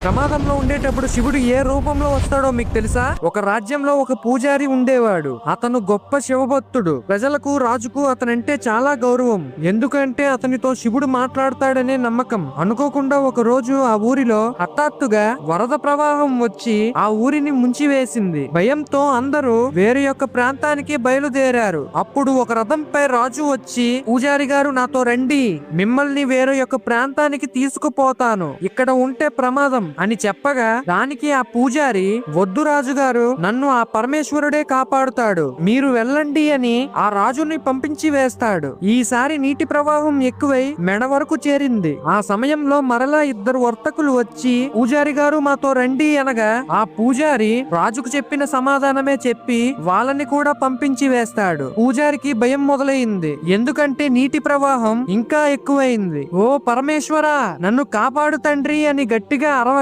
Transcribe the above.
ప్రమాదంలో ఉండేటప్పుడు శివుడు ఏ రూపంలో వస్తాడో మీకు తెలుసా? ఒక రాజ్యంలో ఒక పూజారి ఉండేవాడు. అతను గొప్ప శివభక్తుడు. ప్రజలకు, రాజుకు అతనంటే చాలా గౌరవం. ఎందుకంటే అతనితో శివుడు మాట్లాడతాడనే నమ్మకం. అనుకోకుండా ఒక రోజు ఆ ఊరిలో హఠాత్తుగా వరద ప్రవాహం వచ్చి ఆ ఊరిని ముంచివేసింది. భయంతో అందరూ వేరే యొక్క ప్రాంతానికి బయలుదేరారు. అప్పుడు ఒక రథంపై రాజు వచ్చి, పూజారి గారు నాతో రండి, మిమ్మల్ని వేరే యొక్క ప్రాంతానికి తీసుకుపోతాను, ఇక్కడ ఉంటే ప్రమాదం అని చెప్పగా, దానికి ఆ పూజారి, వద్దు రాజుగారు, నన్ను ఆ పరమేశ్వరుడే కాపాడుతాడు, మీరు వెళ్ళండి అని ఆ రాజుని పంపించి వేస్తాడు. ఈసారి నీటి ప్రవాహం ఎక్కువై మెడ వరకు చేరింది. ఆ సమయంలో మరలా ఇద్దరు వర్తకులు వచ్చి, పూజారి గారు మాతో రండి అనగా, ఆ పూజారి రాజుకు చెప్పిన సమాధానమే చెప్పి వాళ్ళని కూడా పంపించి వేస్తాడు. పూజారికి భయం మొదలైంది. ఎందుకంటే నీటి ప్రవాహం ఇంకా ఎక్కువైంది. ఓ పరమేశ్వరా, నన్ను కాపాడు తండ్రి అని గట్టిగా అరవగా